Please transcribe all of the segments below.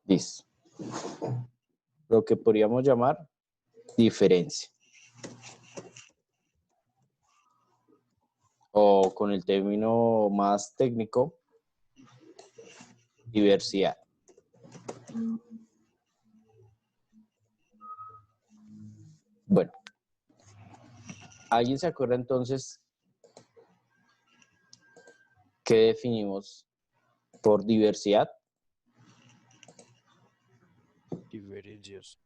Listo. Lo que podríamos llamar diferencia. O con el término más técnico, diversidad. Bueno, ¿alguien se acuerda entonces qué definimos por diversidad? Diferencias.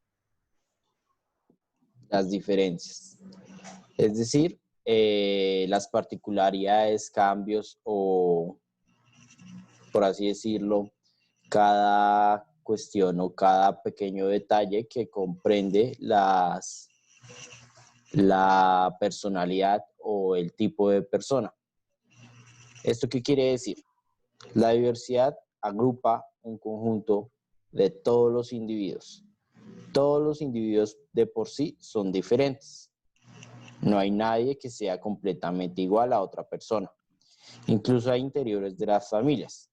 Las diferencias. Es decir, las particularidades, cambios o, por así decirlo, cada cuestión o cada pequeño detalle que comprende la personalidad o el tipo de persona. ¿Esto qué quiere decir? La diversidad agrupa un conjunto de todos los individuos. Todos los individuos de por sí son diferentes. No hay nadie que sea completamente igual a otra persona. Incluso hay interiores de las familias.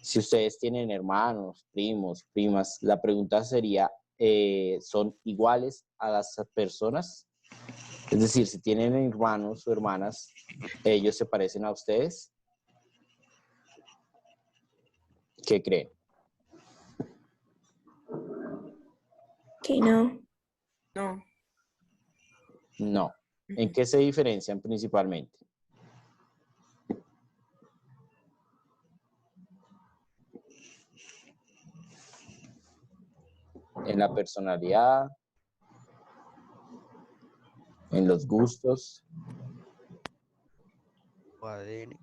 Si ustedes tienen hermanos, primos, primas, la pregunta sería, ¿son iguales a las personas? Es decir, si tienen hermanos o hermanas, ¿ellos se parecen a ustedes? ¿Qué creen? Que no. No. No. ¿En qué se diferencian principalmente? En la personalidad, en los gustos. ADN.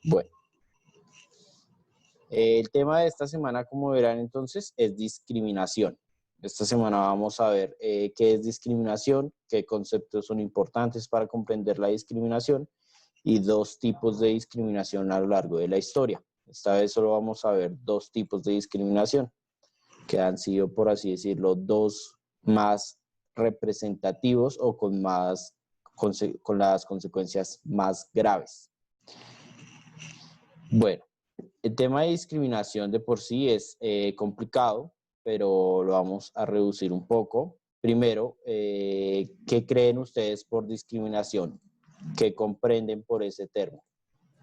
Bueno. El tema de esta semana, como verán entonces, es discriminación. Esta semana vamos a ver qué es discriminación, qué conceptos son importantes para comprender la discriminación y dos tipos de discriminación a lo largo de la historia. Esta vez solo vamos a ver dos tipos de discriminación, que han sido, por así decirlo, dos más representativos o con las consecuencias más graves. Bueno. El tema de discriminación de por sí es complicado, pero lo vamos a reducir un poco. Primero, ¿qué creen ustedes por discriminación? ¿Qué comprenden por ese término?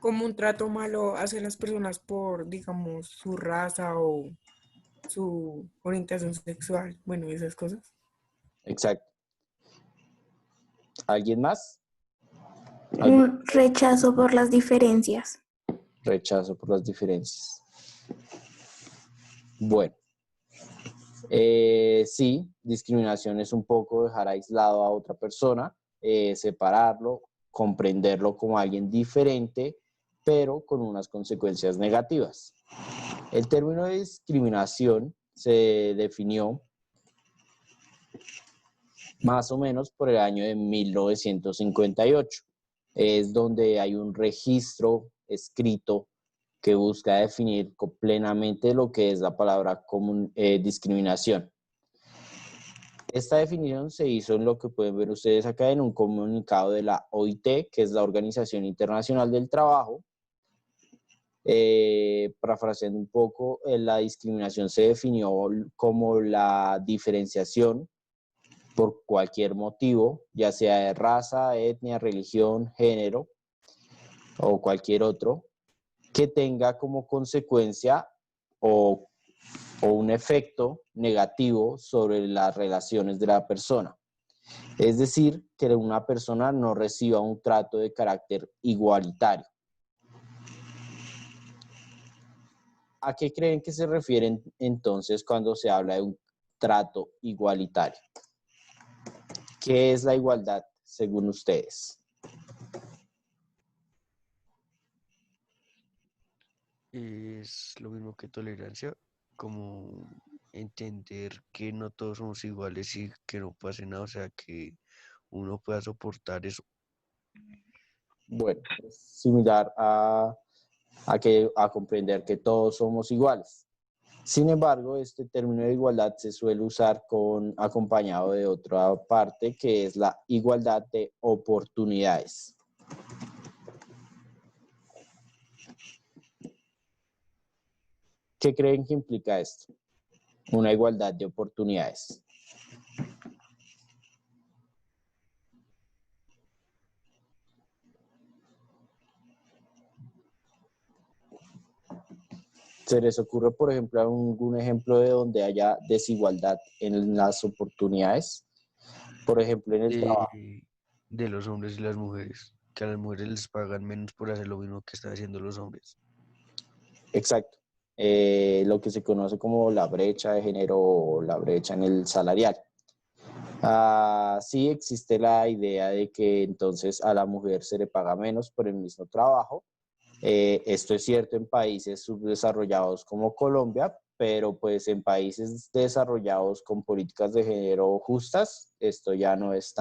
Como un trato malo hacia las personas por, digamos, su raza o su orientación sexual, bueno, esas cosas. Exacto. ¿Alguien más? Un rechazo por las diferencias. Rechazo por las diferencias. Bueno. Sí, discriminación es un poco dejar aislado a otra persona, separarlo, comprenderlo como alguien diferente, pero con unas consecuencias negativas. El término de discriminación se definió más o menos por el año de 1958. Es donde hay un registro escrito que busca definir plenamente lo que es la palabra discriminación. Esta definición se hizo en lo que pueden ver ustedes acá en un comunicado de la OIT, que es la Organización Internacional del Trabajo. Parafraseando un poco, la discriminación se definió como la diferenciación por cualquier motivo, ya sea de raza, etnia, religión, género o cualquier otro, que tenga como consecuencia o un efecto negativo sobre las relaciones de la persona. Es decir, que una persona no reciba un trato de carácter igualitario. ¿A qué creen que se refieren entonces cuando se habla de un trato igualitario? ¿Qué es la igualdad según ustedes? Es lo mismo que tolerancia, como entender que no todos somos iguales y que no pase nada, o sea, que uno pueda soportar eso. Bueno, es similar a comprender que todos somos iguales. Sin embargo, este término de igualdad se suele usar acompañado de otra parte, que es la igualdad de oportunidades. ¿Qué creen que implica esto? Una igualdad de oportunidades. ¿Se les ocurre, por ejemplo, algún ejemplo de donde haya desigualdad en las oportunidades? Por ejemplo, en el trabajo. De los hombres y las mujeres, que a las mujeres les pagan menos por hacer lo mismo que están haciendo los hombres. Exacto. Lo que se conoce como la brecha de género o la brecha en el salarial. Sí existe la idea de que entonces a la mujer se le paga menos por el mismo trabajo. Esto es cierto en países subdesarrollados como Colombia, pero pues en países desarrollados con políticas de género justas, esto ya no es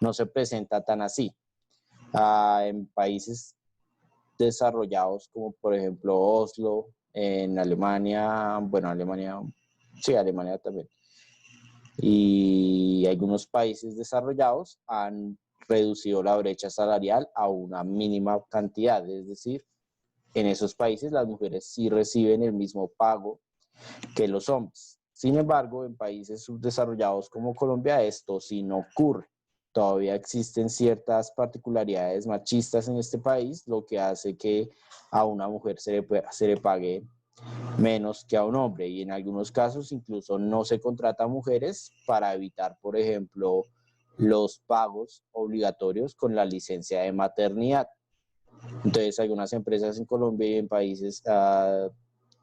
no se presenta tan así. En países desarrollados como por ejemplo Oslo, en Alemania, bueno, Alemania, sí, Alemania también, y algunos países desarrollados han reducido la brecha salarial a una mínima cantidad, es decir, en esos países las mujeres sí reciben el mismo pago que los hombres. Sin embargo, en países subdesarrollados como Colombia esto sí no ocurre. Todavía existen ciertas particularidades machistas en este país, lo que hace que a una mujer se le pague menos que a un hombre, y en algunos casos incluso no se contrata a mujeres para evitar, por ejemplo, los pagos obligatorios con la licencia de maternidad. Entonces, algunas empresas en Colombia y en países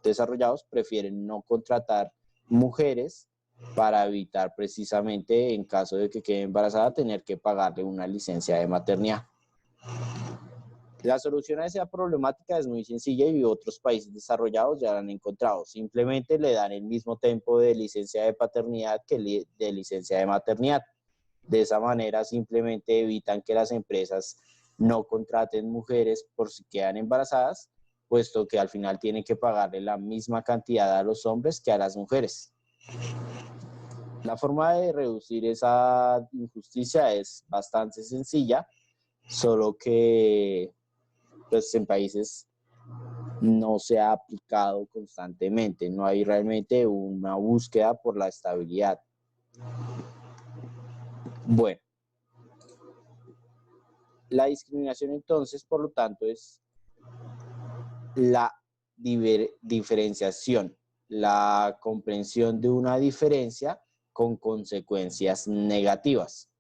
desarrollados prefieren no contratar mujeres para evitar precisamente, en caso de que quede embarazada, tener que pagarle una licencia de maternidad. La solución a esa problemática es muy sencilla y otros países desarrollados ya la han encontrado. Simplemente le dan el mismo tiempo de licencia de paternidad que de licencia de maternidad. De esa manera simplemente evitan que las empresas no contraten mujeres por si quedan embarazadas, puesto que al final tienen que pagarle la misma cantidad a los hombres que a las mujeres. La forma de reducir esa injusticia es bastante sencilla, solo que pues en países no se ha aplicado constantemente, no hay realmente una búsqueda por la estabilidad. Bueno, la discriminación entonces, por lo tanto, es la diferenciación, la comprensión de una diferencia con consecuencias negativas.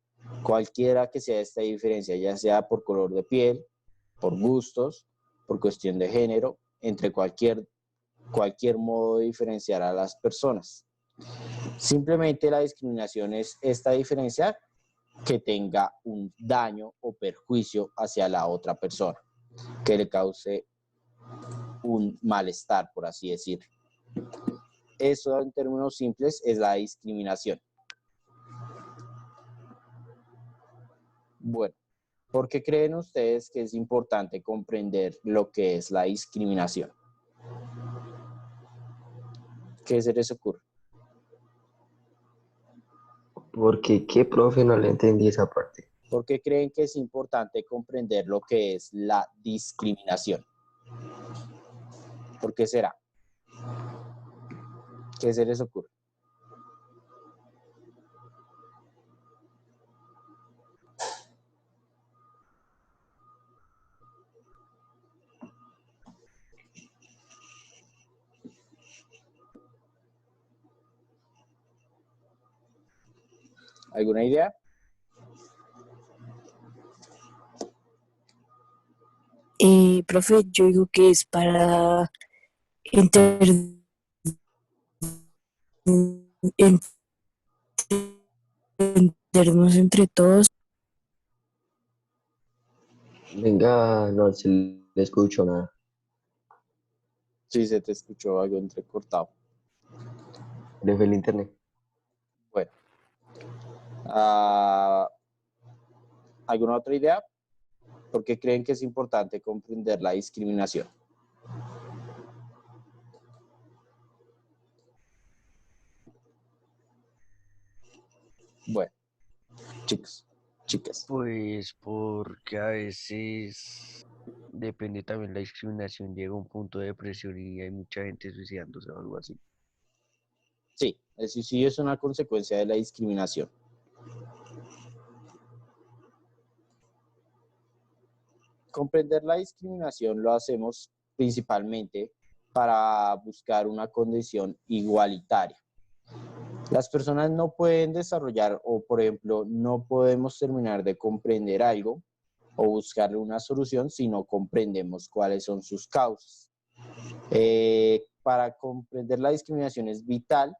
Cualquiera que sea esta diferencia, ya sea por color de piel, por gustos, por cuestión de género, entre cualquier modo de diferenciar a las personas. Simplemente la discriminación es esta diferencia que tenga un daño o perjuicio hacia la otra persona, que le cause un malestar, por así decirlo. Eso en términos simples es la discriminación. Bueno, ¿por qué creen ustedes que es importante comprender lo que es la discriminación? ¿Qué se les ocurre? Porque, ¿qué, profe? No le entendí esa parte. ¿Por qué creen que es importante comprender lo que es la discriminación? ¿Por qué será? ¿Qué se les ocurre? ¿Alguna idea? Profe, yo digo que es para entendernos entre todos. Venga, no se le escucho nada. Sí, se te escuchó algo entrecortado. Le fue el internet. Bueno, ¿alguna otra idea? ¿Por qué creen que es importante comprender la discriminación? Bueno, chicos, chicas. Pues porque a veces Depende también la discriminación, llega a un punto de depresión y hay mucha gente suicidándose o algo así. Sí, el suicidio es una consecuencia de la discriminación. Comprender la discriminación lo hacemos principalmente para buscar una condición igualitaria. Las personas no pueden desarrollar o, por ejemplo, no podemos terminar de comprender algo o buscarle una solución si no comprendemos cuáles son sus causas. Para comprender la discriminación es vital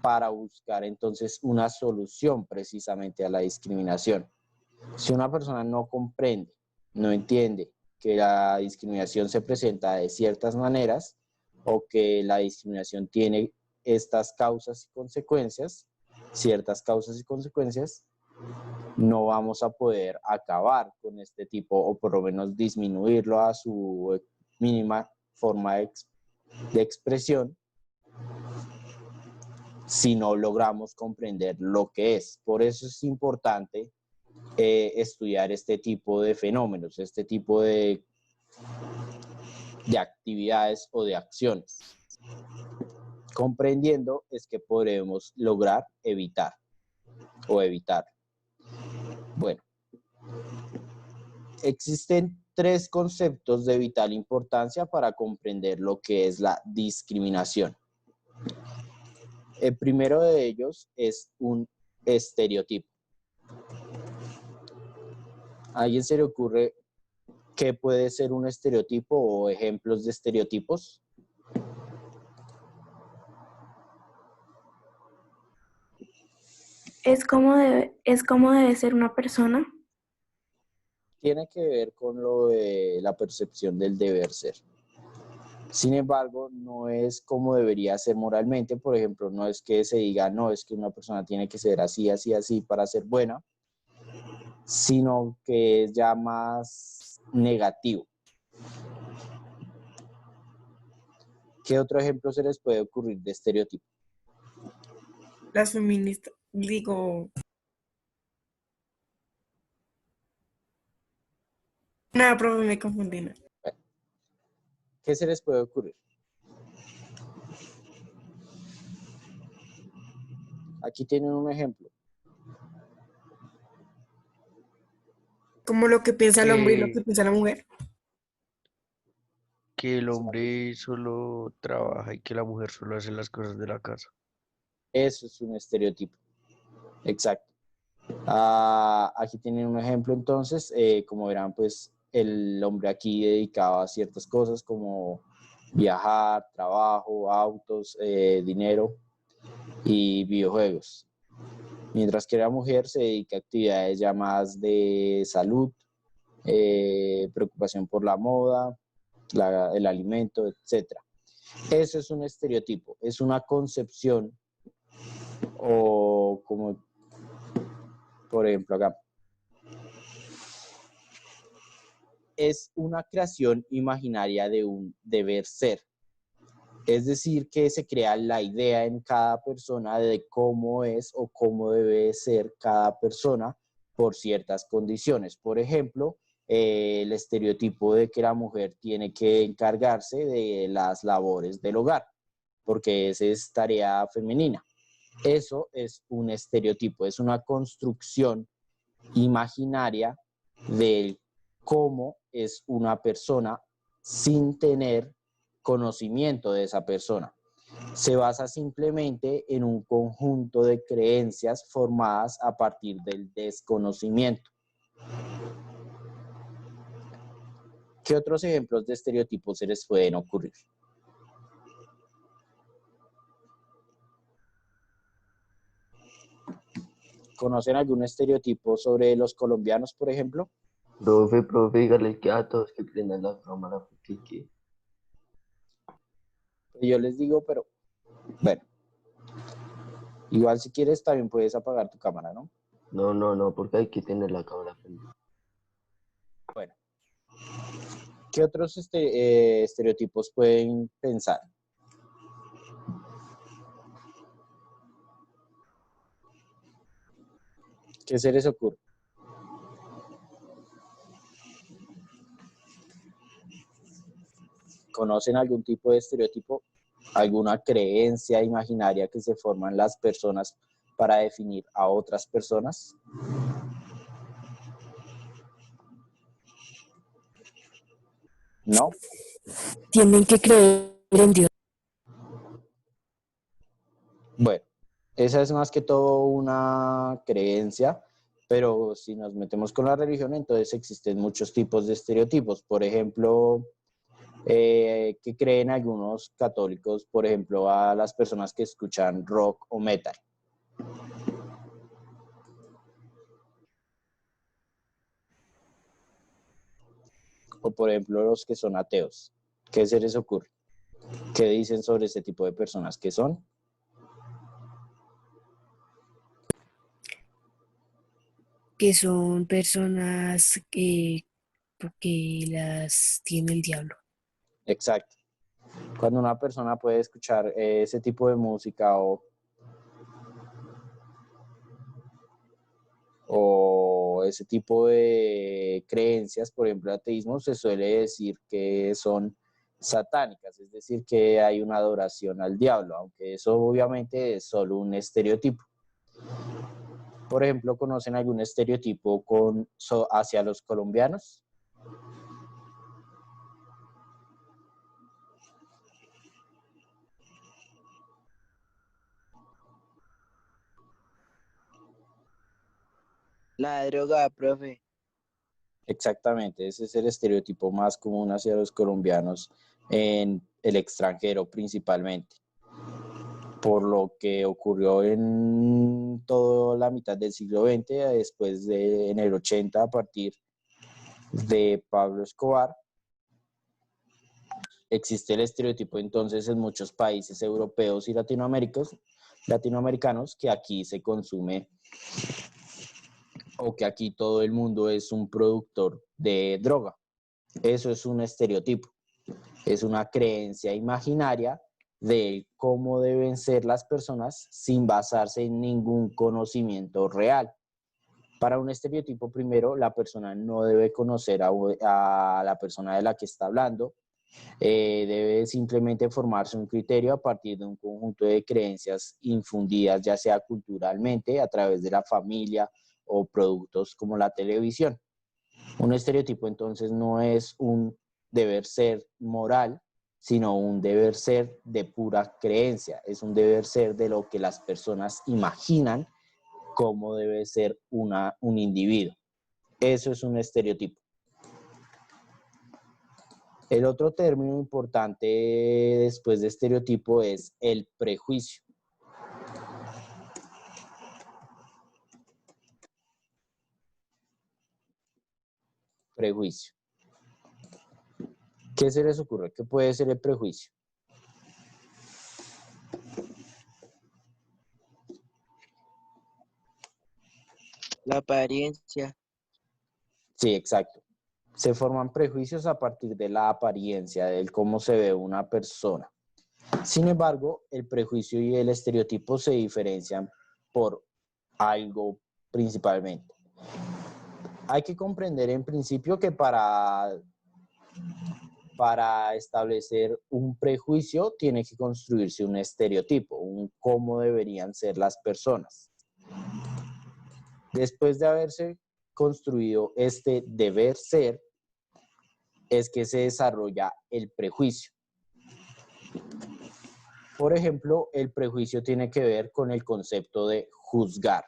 para buscar entonces una solución precisamente a la discriminación. Si una persona no comprende, no entiende que la discriminación se presenta de ciertas maneras o que la discriminación tiene estas causas y consecuencias, ciertas causas y consecuencias, no vamos a poder acabar con este tipo o por lo menos disminuirlo a su mínima forma de expresión si no logramos comprender lo que es. Por eso es importante estudiar este tipo de fenómenos, este tipo de actividades o de acciones. Comprendiendo es que podremos lograr evitar o evitar. Bueno, existen 3 conceptos de vital importancia para comprender lo que es la discriminación. El primero de ellos es un estereotipo. ¿A alguien se le ocurre qué puede ser un estereotipo o ejemplos de estereotipos? Es como debe ser una persona. Tiene que ver con lo de la percepción del deber ser. Sin embargo, no es como debería ser moralmente. Por ejemplo, no es que se diga, no, es que una persona tiene que ser así, así, así para ser buena, sino que es ya más negativo. ¿Qué otro ejemplo se les puede ocurrir de estereotipo? Las feministas, digo, nada, profe, me confundí. No. ¿Qué se les puede ocurrir? Aquí tienen un ejemplo. Como lo que piensa el hombre y lo que Que, piensa la mujer. que el hombre solo trabaja y que la mujer solo hace las cosas de la casa. Eso es un estereotipo. Exacto. Aquí tienen un ejemplo entonces, como verán, pues el hombre aquí dedicado a ciertas cosas como viajar, trabajo, autos, dinero y videojuegos. Mientras que la mujer se dedica a actividades ya más de salud, preocupación por la moda, el alimento, etc. Eso es un estereotipo, es una concepción o como, por ejemplo, acá, es una creación imaginaria de un deber ser. Es decir, que se crea la idea en cada persona de cómo es o cómo debe ser cada persona por ciertas condiciones. Por ejemplo, el estereotipo de que la mujer tiene que encargarse de las labores del hogar, porque esa es tarea femenina. Eso es un estereotipo, es una construcción imaginaria de cómo es una persona sin tener conocimiento de esa persona. Se basa simplemente en un conjunto de creencias formadas a partir del desconocimiento. ¿Qué otros ejemplos de estereotipos se les pueden ocurrir? ¿Conocen algún estereotipo sobre los colombianos, por ejemplo? Profe, dígale que a todos que prendan la cámara, porque que... Yo les digo, pero bueno, igual si quieres también puedes apagar tu cámara, ¿no? No, porque hay que tener la cámara prendida. Bueno, ¿qué otros estereotipos pueden pensar? ¿Qué se les ocurre? ¿Conocen algún tipo de estereotipo? ¿Alguna creencia imaginaria que se forman las personas para definir a otras personas? ¿No? Tienen que creer en Dios. Bueno, esa es más que todo una creencia, pero si nos metemos con la religión, entonces existen muchos tipos de estereotipos. Por ejemplo, que creen algunos católicos, por ejemplo, a las personas que escuchan rock o metal. O por ejemplo, los que son ateos. ¿Qué se les ocurre? ¿Qué dicen sobre este tipo de personas que son? Que son personas que las tiene el diablo. Exacto. Cuando una persona puede escuchar ese tipo de música o ese tipo de creencias, por ejemplo, ateísmo, se suele decir que son satánicas, es decir, que hay una adoración al diablo, aunque eso obviamente es solo un estereotipo. Por ejemplo, ¿conocen algún estereotipo hacia los colombianos? La droga, profe. Exactamente, ese es el estereotipo más común hacia los colombianos en el extranjero principalmente, por lo que ocurrió en toda la mitad del siglo XX, después en el 80 a partir de Pablo Escobar. Existe el estereotipo entonces en muchos países europeos y latinoamericanos que aquí se consume o que aquí todo el mundo es un productor de droga. Eso es un estereotipo, es una creencia imaginaria de cómo deben ser las personas sin basarse en ningún conocimiento real. Para un estereotipo, primero, la persona no debe conocer a la persona de la que está hablando, debe simplemente formarse un criterio a partir de un conjunto de creencias infundidas, ya sea culturalmente, a través de la familia o productos como la televisión. Un estereotipo entonces no es un deber ser moral, sino un deber ser de pura creencia, es un deber ser de lo que las personas imaginan cómo debe ser un individuo. Eso es un estereotipo. El otro término importante después de estereotipo es el prejuicio. Prejuicio. ¿Qué se les ocurre? ¿Qué puede ser el prejuicio? La apariencia. Sí, exacto. Se forman prejuicios a partir de la apariencia, del cómo se ve una persona. Sin embargo, el prejuicio y el estereotipo se diferencian por algo principalmente. Hay que comprender en principio que para establecer un prejuicio tiene que construirse un estereotipo, un cómo deberían ser las personas. Después de haberse construido este deber ser, es que se desarrolla el prejuicio. Por ejemplo, el prejuicio tiene que ver con el concepto de juzgar.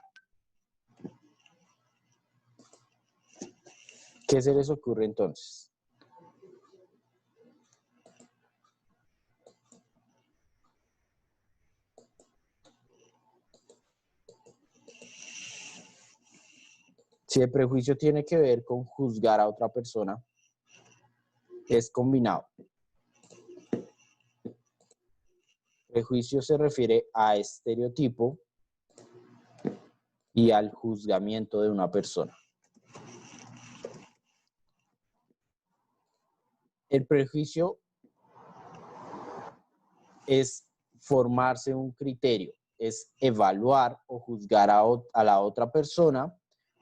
¿Qué se les ocurre entonces? Si el prejuicio tiene que ver con juzgar a otra persona, es combinado. Prejuicio se refiere a estereotipo y al juzgamiento de una persona. El prejuicio es formarse un criterio, es evaluar o juzgar a la otra persona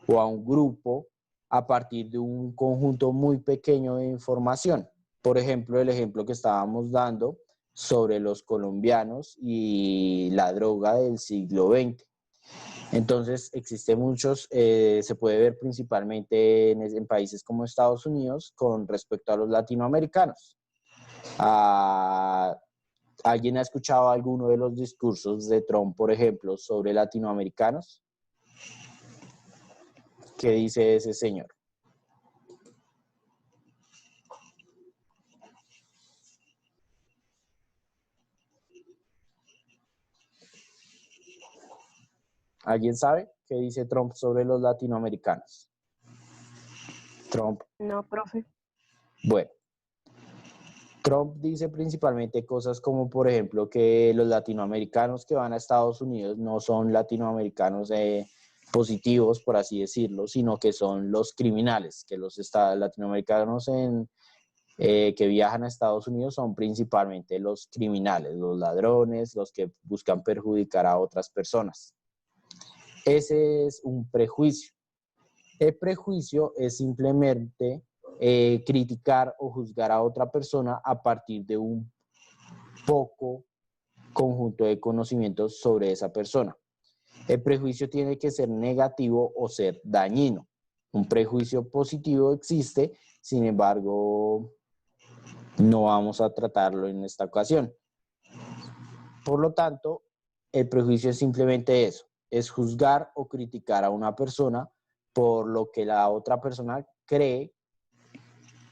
o a un grupo a partir de un conjunto muy pequeño de información. Por ejemplo, el ejemplo que estábamos dando sobre los colombianos y la droga del siglo XX. Entonces, existen muchos, se puede ver principalmente en países como Estados Unidos con respecto a los latinoamericanos. ¿Alguien ha escuchado alguno de los discursos de Trump, por ejemplo, sobre latinoamericanos? ¿Qué dice ese señor? ¿Alguien sabe qué dice Trump sobre los latinoamericanos? Trump. No, profe. Bueno, Trump dice principalmente cosas como, por ejemplo, que los latinoamericanos que van a Estados Unidos no son latinoamericanos positivos, por así decirlo, sino que son los criminales, que los latinoamericanos que viajan a Estados Unidos son principalmente los criminales, los ladrones, los que buscan perjudicar a otras personas. Ese es un prejuicio. El prejuicio es simplemente criticar o juzgar a otra persona a partir de un poco conjunto de conocimientos sobre esa persona. El prejuicio tiene que ser negativo o ser dañino. Un prejuicio positivo existe, sin embargo, no vamos a tratarlo en esta ocasión. Por lo tanto, el prejuicio es simplemente eso, es juzgar o criticar a una persona por lo que la otra persona cree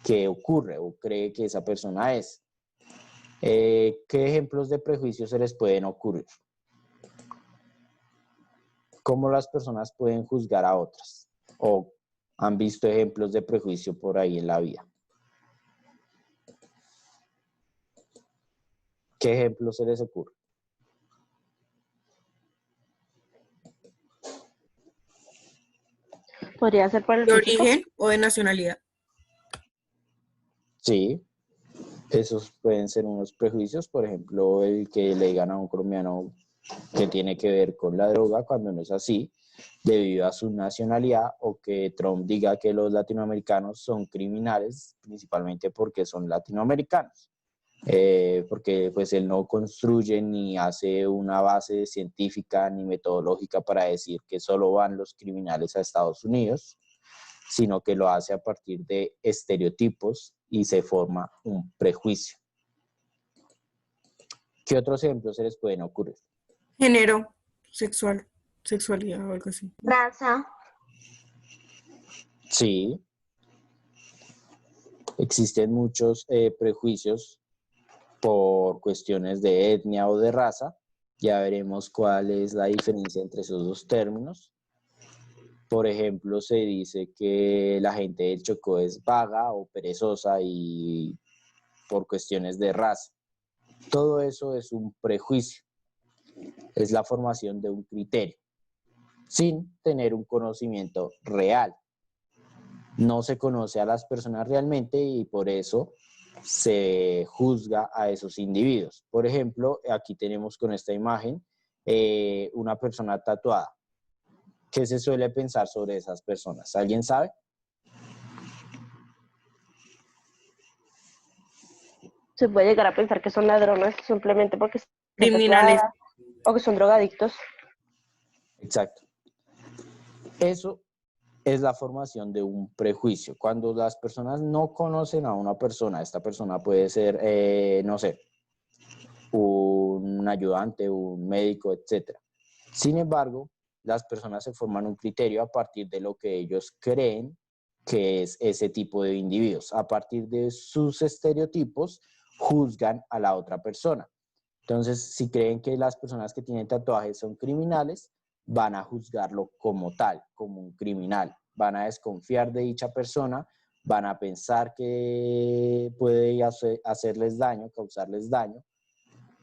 que ocurre o cree que esa persona es. ¿Qué ejemplos de prejuicios se les pueden ocurrir? ¿Cómo las personas pueden juzgar a otras? ¿O han visto ejemplos de prejuicio por ahí en la vida? ¿Qué ejemplos se les ocurre? Podría ser por el ¿De físico. origen o de nacionalidad? Sí, esos pueden ser unos prejuicios, por ejemplo, el que le digan a un colombiano que tiene que ver con la droga cuando no es así, debido a su nacionalidad, o que Trump diga que los latinoamericanos son criminales, principalmente porque son latinoamericanos, porque pues él no construye ni hace una base científica ni metodológica para decir que solo van los criminales a Estados Unidos, sino que lo hace a partir de estereotipos y se forma un prejuicio. ¿Qué otros ejemplos se les pueden ocurrir? Género, sexualidad o algo así. Raza. Sí, existen muchos prejuicios por cuestiones de etnia o de raza. Ya veremos cuál es la diferencia entre esos dos términos. Por ejemplo, se dice que la gente del Chocó es vaga o perezosa y por cuestiones de raza. Todo eso es un prejuicio. Es la formación de un criterio, sin tener un conocimiento real. No se conoce a las personas realmente y por eso se juzga a esos individuos. Por ejemplo, aquí tenemos con esta imagen una persona tatuada. ¿Qué se suele pensar sobre esas personas? ¿Alguien sabe? Se puede llegar a pensar que son ladrones simplemente porque están Criminales. tatuadas o que son drogadictos. Exacto. Eso es la formación de un prejuicio. Cuando las personas no conocen a una persona, esta persona puede ser, no sé, un ayudante, un médico, etc. Sin embargo, las personas se forman un criterio a partir de lo que ellos creen que es ese tipo de individuos. A partir de sus estereotipos, juzgan a la otra persona. Entonces, si creen que las personas que tienen tatuajes son criminales, van a juzgarlo como tal, como un criminal. Van a desconfiar de dicha persona, van a pensar que puede hacerles daño, causarles daño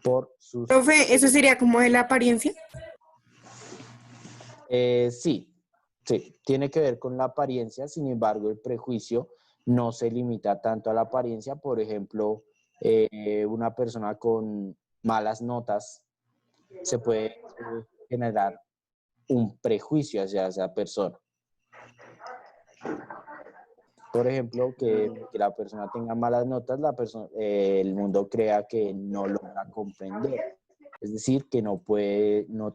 por sus... Profe, ¿eso sería como de la apariencia? Sí, tiene que ver con la apariencia, sin embargo, el prejuicio no se limita tanto a la apariencia. Por ejemplo, una persona con malas notas se puede generar un prejuicio hacia esa persona. Por ejemplo, que la persona tenga malas notas, el mundo crea que no logra comprender. Es decir, que no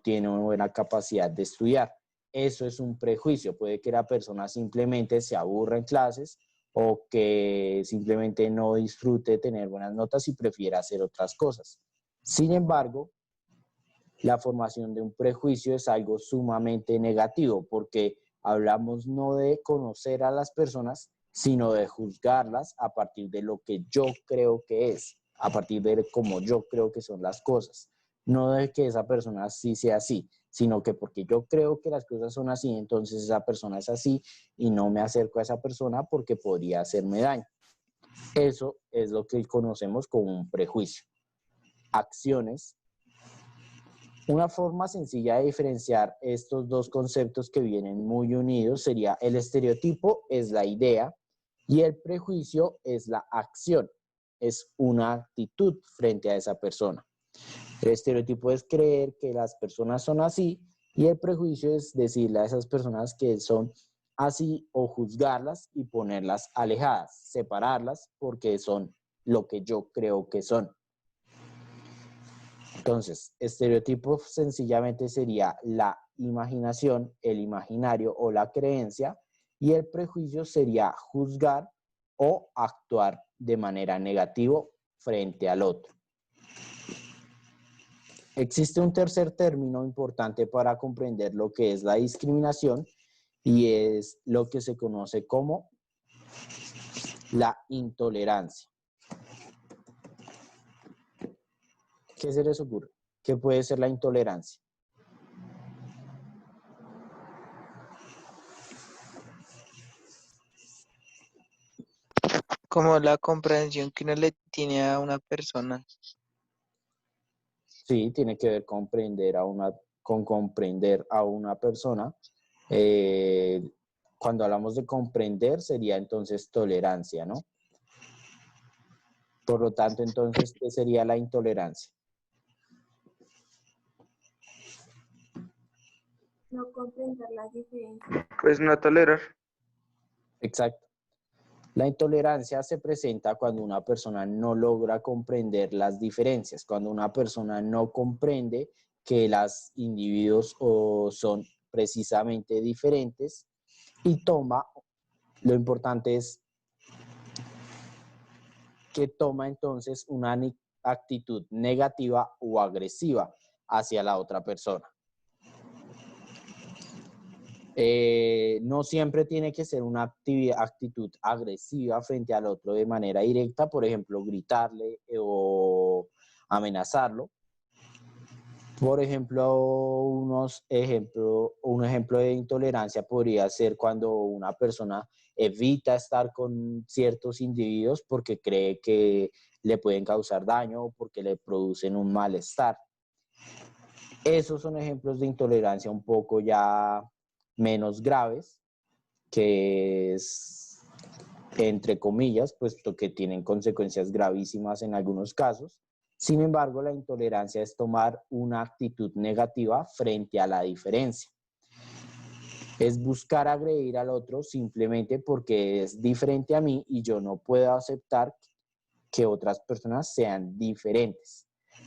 tiene una buena capacidad de estudiar. Eso es un prejuicio. Puede que la persona simplemente se aburra en clases o que simplemente no disfrute tener buenas notas y prefiera hacer otras cosas. Sin embargo, la formación de un prejuicio es algo sumamente negativo porque hablamos no de conocer a las personas, sino de juzgarlas a partir de lo que yo creo que es, a partir de cómo yo creo que son las cosas. No de que esa persona sí sea así, sino que porque yo creo que las cosas son así, entonces esa persona es así y no me acerco a esa persona porque podría hacerme daño. Eso es lo que conocemos como un prejuicio. Acciones. Una forma sencilla de diferenciar estos dos conceptos que vienen muy unidos sería: el estereotipo es la idea y el prejuicio es la acción, es una actitud frente a esa persona. El estereotipo es creer que las personas son así y el prejuicio es decirle a esas personas que son así o juzgarlas y ponerlas alejadas, separarlas porque son lo que yo creo que son. Entonces, estereotipo sencillamente sería la imaginación, el imaginario o la creencia, y el prejuicio sería juzgar o actuar de manera negativa frente al otro. Existe un tercer término importante para comprender lo que es la discriminación y es lo que se conoce como la intolerancia. ¿Qué se les ocurre? ¿Qué puede ser la intolerancia? Como la comprensión que uno le tiene a una persona. Sí, tiene que ver con comprender a una persona. Cuando hablamos de comprender sería entonces tolerancia, ¿no? Por lo tanto, entonces, ¿qué sería la intolerancia? No comprender las diferencias. Pues no tolerar. Exacto. La intolerancia se presenta cuando una persona no logra comprender las diferencias, cuando una persona no comprende que los individuos son precisamente diferentes y lo importante es que toma entonces una actitud negativa o agresiva hacia la otra persona. No siempre tiene que ser una actitud agresiva frente al otro de manera directa, por ejemplo, gritarle o amenazarlo. Por ejemplo, un ejemplo de intolerancia podría ser cuando una persona evita estar con ciertos individuos porque cree que le pueden causar daño o porque le producen un malestar. Esos son ejemplos de intolerancia un poco ya menos graves, que es, entre comillas, puesto que tienen consecuencias gravísimas en algunos casos. Sin embargo, la intolerancia es tomar una actitud negativa frente a la diferencia. Es buscar agredir al otro simplemente porque es diferente a mí y yo no puedo aceptar que otras personas sean diferentes.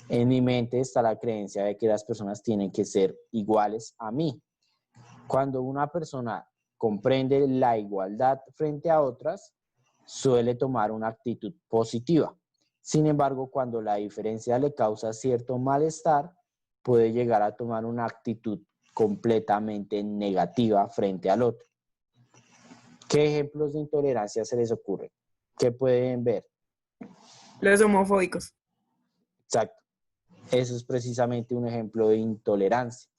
En mi mente está la creencia de que las personas tienen que ser iguales a mí. Cuando una persona comprende la igualdad frente a otras, suele tomar una actitud positiva. Sin embargo, cuando la diferencia le causa cierto malestar, puede llegar a tomar una actitud completamente negativa frente al otro. ¿Qué ejemplos de intolerancia se les ocurren? ¿Qué pueden ver? Los homofóbicos. Exacto. Eso es precisamente un ejemplo de intolerancia.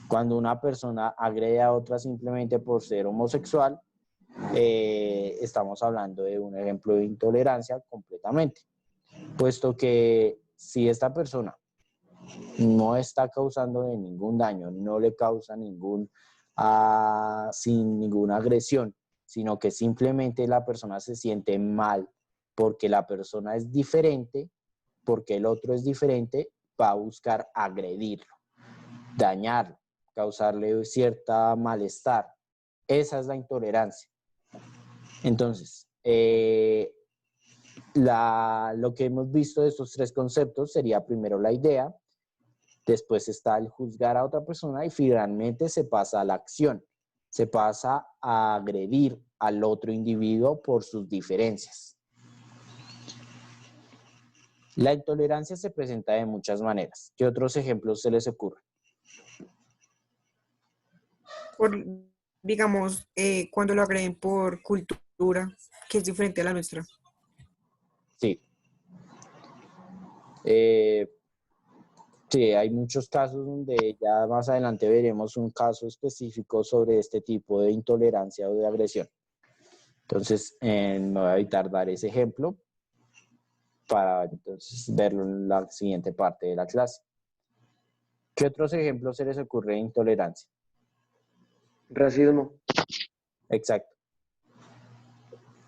Cuando una persona agrede a otra simplemente por ser homosexual, estamos hablando de un ejemplo de intolerancia completamente. Puesto que si esta persona no está causando ningún daño, no le causa sin ninguna agresión, sino que simplemente la persona se siente mal porque la persona es diferente, porque el otro es diferente, va a buscar agredirlo, dañarlo, causarle cierta malestar. Esa es la intolerancia. Entonces, lo que hemos visto de estos tres conceptos sería primero la idea, después está el juzgar a otra persona y finalmente se pasa a la acción. Se pasa a agredir al otro individuo por sus diferencias. La intolerancia se presenta de muchas maneras. ¿Qué otros ejemplos se les ocurren? Digamos, cuando lo agreden por cultura, que es diferente a la nuestra. Sí. Sí, hay muchos casos donde ya más adelante veremos un caso específico sobre este tipo de intolerancia o de agresión. Entonces, me voy a evitar dar ese ejemplo para entonces verlo en la siguiente parte de la clase. ¿Qué otros ejemplos se les ocurre de intolerancia? Racismo. Exacto.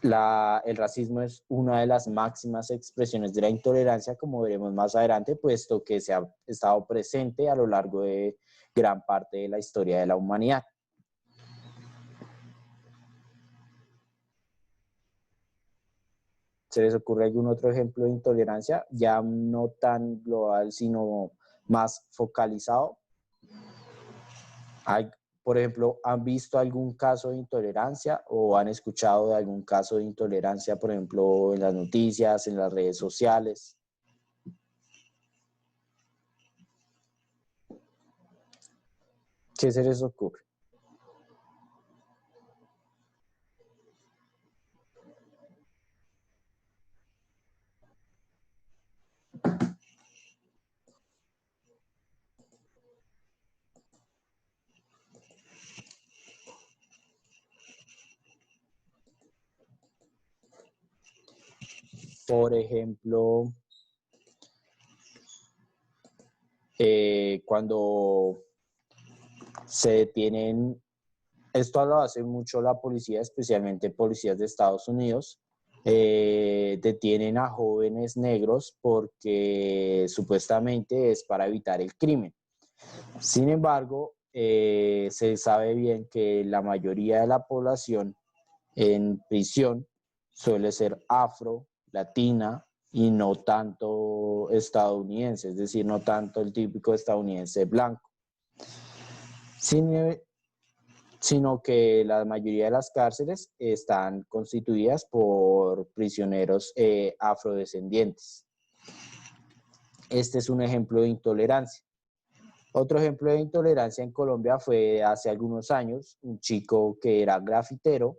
El racismo es una de las máximas expresiones de la intolerancia, como veremos más adelante, puesto que se ha estado presente a lo largo de gran parte de la historia de la humanidad. ¿Se les ocurre algún otro ejemplo de intolerancia? Ya no tan global, sino más focalizado. Por ejemplo, ¿han visto algún caso de intolerancia o han escuchado de algún caso de intolerancia, por ejemplo, en las noticias, en las redes sociales? ¿Qué se les ocurre? Por ejemplo, cuando se detienen, esto lo hace mucho la policía, especialmente policías de Estados Unidos, detienen a jóvenes negros porque supuestamente es para evitar el crimen. Sin embargo, se sabe bien que la mayoría de la población en prisión suele ser afro, latina y no tanto estadounidense, es decir, no tanto el típico estadounidense blanco, sino que la mayoría de las cárceles están constituidas por prisioneros afrodescendientes. Este es un ejemplo de intolerancia. Otro ejemplo de intolerancia en Colombia fue hace algunos años, un chico que era grafitero,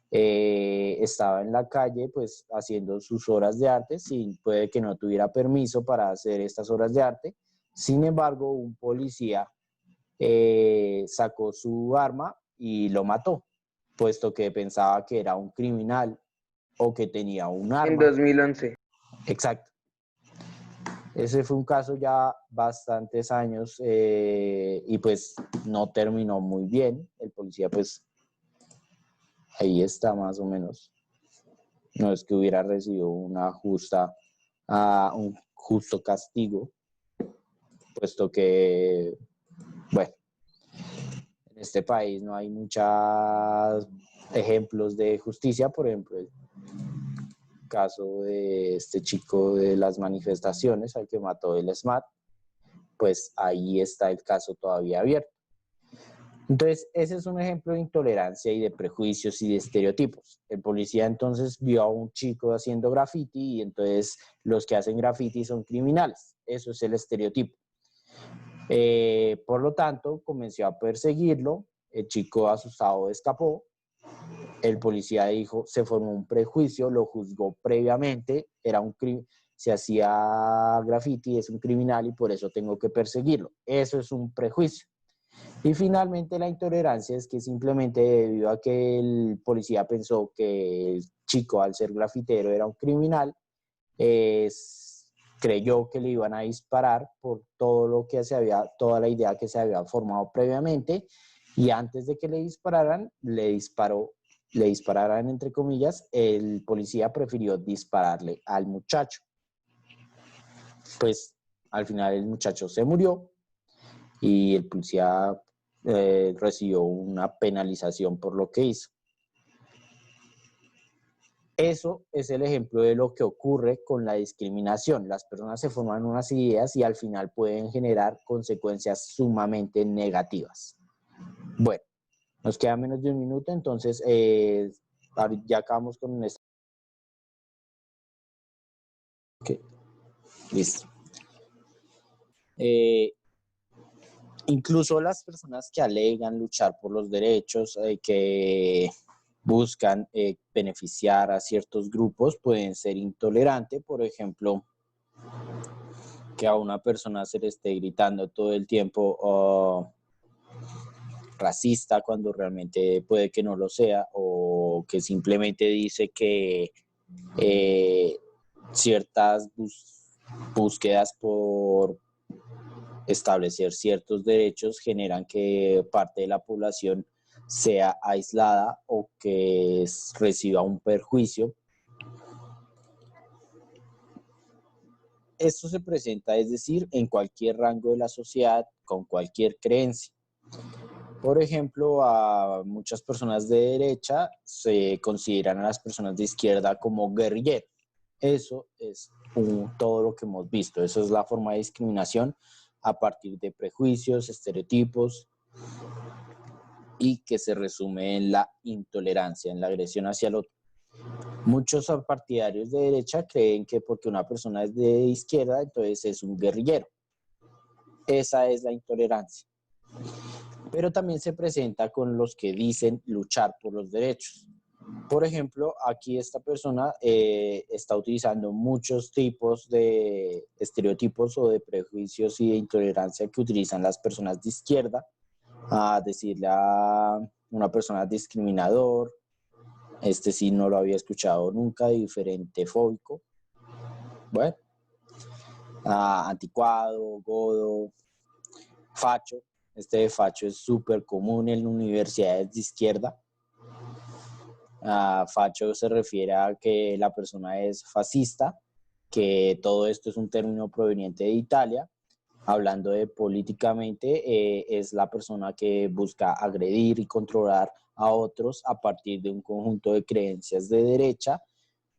estaba en la calle pues haciendo sus obras de arte, puede que no tuviera permiso para hacer estas obras de arte. Sin embargo, un policía sacó su arma y lo mató, puesto que pensaba que era un criminal o que tenía un arma. En 2011. Exacto. Ese fue un caso ya bastantes años y pues no terminó muy bien. El policía pues ahí está más o menos. No es que hubiera recibido un justo castigo, puesto que, bueno, en este país no hay muchos ejemplos de justicia. Por ejemplo, el caso de este chico de las manifestaciones al que mató el SMAT, pues ahí está el caso todavía abierto. Entonces, ese es un ejemplo de intolerancia y de prejuicios y de estereotipos. El policía entonces vio a un chico haciendo graffiti y entonces los que hacen graffiti son criminales. Eso es el estereotipo. Por lo tanto, comenzó a perseguirlo. El chico asustado escapó. El policía dijo, se formó un prejuicio, lo juzgó previamente, se hacía graffiti, es un criminal y por eso tengo que perseguirlo. Eso es un prejuicio. Y finalmente la intolerancia es que simplemente debido a que el policía pensó que el chico al ser grafitero era un criminal, creyó que le iban a disparar por toda la idea que se había formado previamente, y antes de que le dispararan entre comillas, el policía prefirió dispararle al muchacho. Pues al final el muchacho se murió y el policía recibió una penalización por lo que hizo. Eso es el ejemplo de lo que ocurre con la discriminación. Las personas se forman unas ideas y al final pueden generar consecuencias sumamente negativas. Bueno, nos queda menos de un minuto, entonces ya acabamos con esto. Okay. Listo. Incluso las personas que alegan luchar por los derechos, que buscan beneficiar a ciertos grupos, pueden ser intolerantes. Por ejemplo, que a una persona se le esté gritando todo el tiempo racista cuando realmente puede que no lo sea, o que simplemente dice que ciertas búsquedas por establecer ciertos derechos generan que parte de la población sea aislada o que reciba un perjuicio. Esto se presenta, es decir, en cualquier rango de la sociedad, con cualquier creencia. Por ejemplo, a muchas personas de derecha se consideran a las personas de izquierda como guerrilleros. Eso es todo lo que hemos visto. Eso es la forma de discriminación a partir de prejuicios, estereotipos, y que se resume en la intolerancia, en la agresión hacia el otro. Muchos partidarios de derecha creen que porque una persona es de izquierda, entonces es un guerrillero. Esa es la intolerancia. Pero también se presenta con los que dicen luchar por los derechos. Por ejemplo, aquí esta persona está utilizando muchos tipos de estereotipos o de prejuicios y de intolerancia que utilizan las personas de izquierda, a decirle a una persona discriminador, este sí no lo había escuchado nunca, diferente fóbico, bueno, anticuado, godo, facho. Este de facho es súper común en universidades de izquierda. Facho se refiere a que la persona es fascista, que todo esto es un término proveniente de Italia. Hablando de políticamente, es la persona que busca agredir y controlar a otros a partir de un conjunto de creencias de derecha,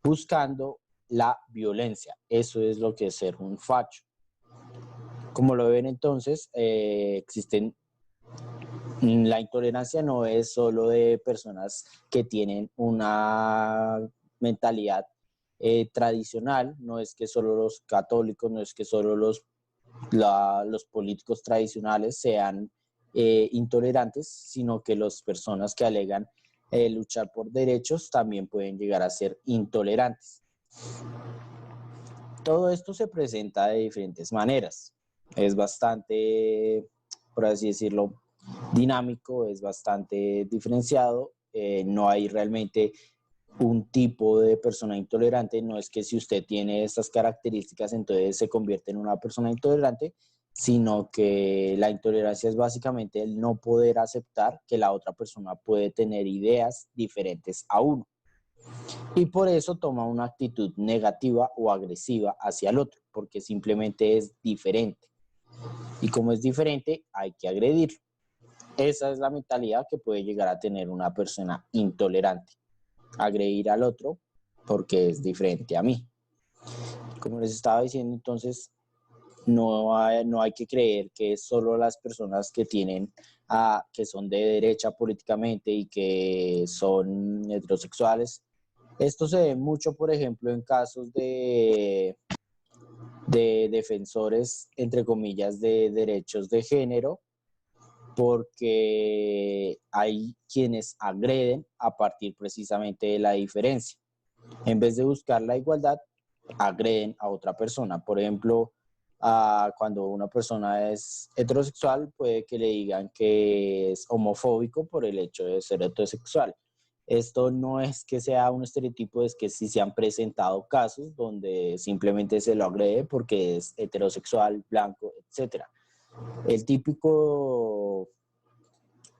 buscando la violencia. Eso es lo que es ser un facho. Como lo ven entonces, la intolerancia no es solo de personas que tienen una mentalidad tradicional, no es que solo los católicos, no es que solo los políticos tradicionales sean intolerantes, sino que las personas que alegan luchar por derechos también pueden llegar a ser intolerantes. Todo esto se presenta de diferentes maneras. Es bastante, por así decirlo, dinámico, es bastante diferenciado. No hay realmente un tipo de persona intolerante. No es que si usted tiene estas características entonces se convierte en una persona intolerante, sino que la intolerancia es básicamente el no poder aceptar que la otra persona puede tener ideas diferentes a uno, y por eso toma una actitud negativa o agresiva hacia el otro, porque simplemente es diferente, y como es diferente hay que agredirlo. Esa es la mentalidad que puede llegar a tener una persona intolerante: agredir al otro porque es diferente a mí. Como les estaba diciendo, entonces no hay que creer que es solo las personas que que son de derecha políticamente y que son heterosexuales. Esto se ve mucho, por ejemplo, en casos de defensores, entre comillas, de derechos de género, porque hay quienes agreden a partir precisamente de la diferencia. En vez de buscar la igualdad, agreden a otra persona. Por ejemplo, cuando una persona es heterosexual, puede que le digan que es homofóbico por el hecho de ser heterosexual. Esto no es que sea un estereotipo, es que sí se han presentado casos donde simplemente se lo agrede porque es heterosexual, blanco, etc.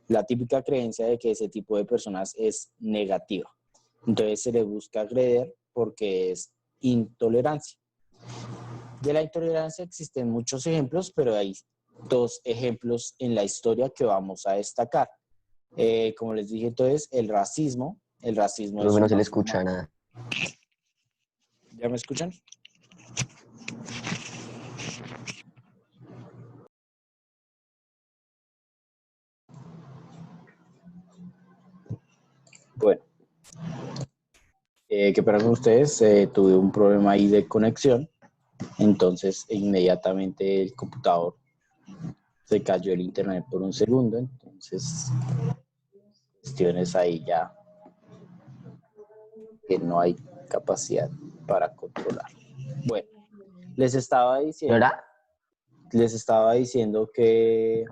La típica creencia de que ese tipo de personas es negativa. Entonces se le busca agredir porque es intolerancia. De la intolerancia existen muchos ejemplos, pero hay dos ejemplos en la historia que vamos a destacar. Como les dije, entonces, el racismo. El racismo Creo es que no se una le forma... escucha nada. ¿Ya me escuchan? Bueno, ¿qué pasa con ustedes? Tuve un problema ahí de conexión, entonces inmediatamente el computador se cayó el internet por un segundo, entonces cuestiones ahí ya que no hay capacidad para controlar. Bueno, les estaba ¿Verdad? diciendo que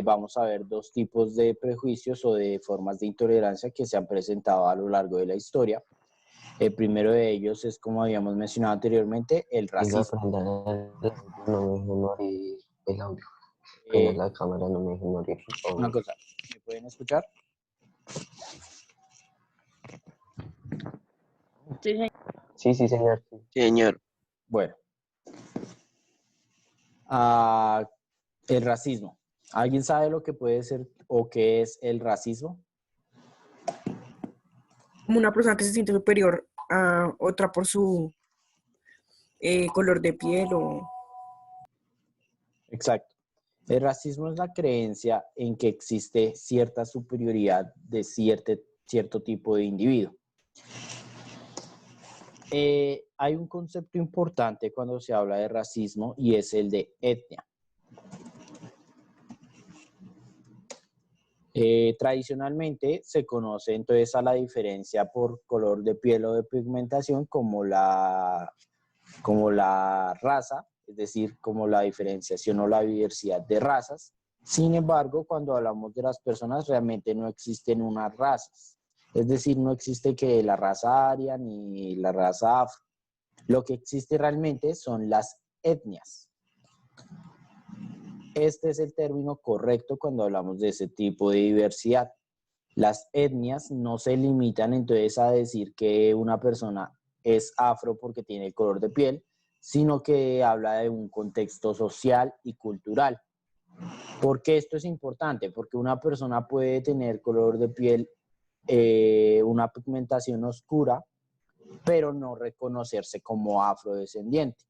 vamos a ver dos tipos de prejuicios o de formas de intolerancia que se han presentado a lo largo de la historia. El primero de ellos es, como habíamos mencionado anteriormente, el Oiga, racismo. prenda el audio, no me deje morir el audio. Prenda la cámara, no me deje morir, por Una favor. cosa, ¿me pueden escuchar? Sí, señor. Señor, Bueno, el racismo. ¿Alguien sabe lo que puede ser o qué es el racismo? Como una persona que se siente superior a otra por su color de piel o... Exacto. El racismo es la creencia en que existe cierta superioridad de cierto tipo de individuo. Hay un concepto importante cuando se habla de racismo y es el de etnia. Tradicionalmente se conoce entonces a la diferencia por color de piel o de pigmentación como la raza, es decir, como la diferenciación o la diversidad de razas. Sin embargo, cuando hablamos de las personas, realmente no existen unas razas. Es decir, no existe que la raza aria ni la raza afro. Lo que existe realmente son las etnias. Este es el término correcto cuando hablamos de ese tipo de diversidad. Las etnias no se limitan entonces a decir que una persona es afro porque tiene el color de piel, sino que habla de un contexto social y cultural. ¿Por qué esto es importante? Porque una persona puede tener color de piel, una pigmentación oscura, pero no reconocerse como afrodescendiente.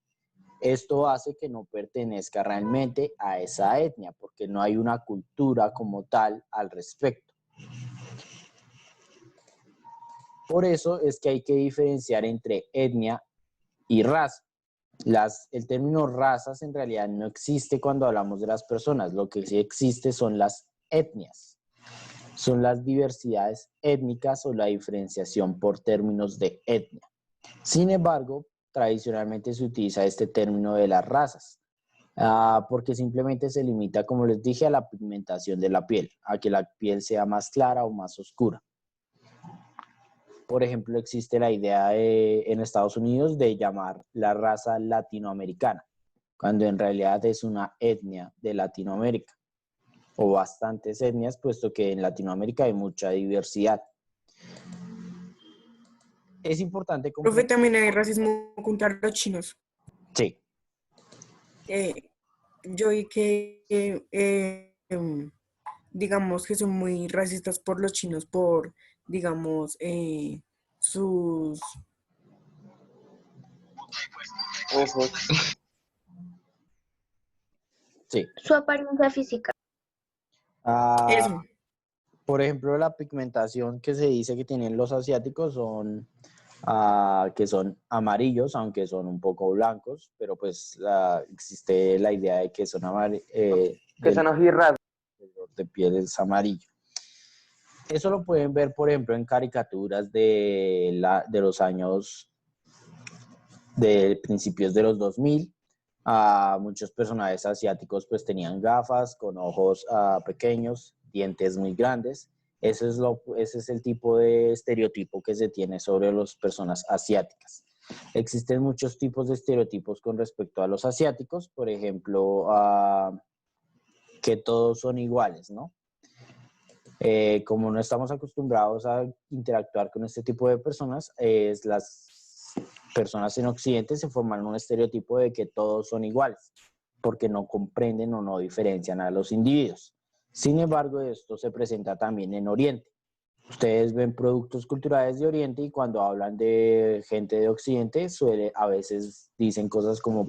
Esto hace que no pertenezca realmente a esa etnia, porque no hay una cultura como tal al respecto. Por eso es que hay que diferenciar entre etnia y raza. El término razas en realidad no existe cuando hablamos de las personas. Lo que sí existe son las etnias. Son las diversidades étnicas o la diferenciación por términos de etnia. Sin embargo, tradicionalmente se utiliza este término de las razas, porque simplemente se limita, como les dije, a la pigmentación de la piel, a que la piel sea más clara o más oscura. Por ejemplo, existe la idea en Estados Unidos de llamar la raza latinoamericana, cuando en realidad es una etnia de Latinoamérica, o bastantes etnias, puesto que en Latinoamérica hay mucha diversidad. Es importante Profe, comprender. también hay racismo contra los chinos. Sí, Yo vi que, digamos, que son muy racistas por los chinos, por, digamos, sus... ojos. sí. Su apariencia física. Eso. Por ejemplo, la pigmentación que se dice que tienen los asiáticos son que son amarillos, aunque son un poco blancos, pero pues existe la idea de que son Que son ojirras. el color de piel es amarillo. Eso lo pueden ver, por ejemplo, en caricaturas de los años, de principios de los 2000. Muchos personajes asiáticos pues tenían gafas con ojos pequeños, dientes muy grandes. Ese es el tipo de estereotipo que se tiene sobre las personas asiáticas. Existen muchos tipos de estereotipos con respecto a los asiáticos, por ejemplo, que todos son iguales, ¿no? Como no estamos acostumbrados a interactuar con este tipo de personas, las personas en Occidente se forman un estereotipo de que todos son iguales, porque no comprenden o no diferencian a los individuos. Sin embargo, esto se presenta también en Oriente. Ustedes ven productos culturales de Oriente y cuando hablan de gente de Occidente, a veces dicen cosas como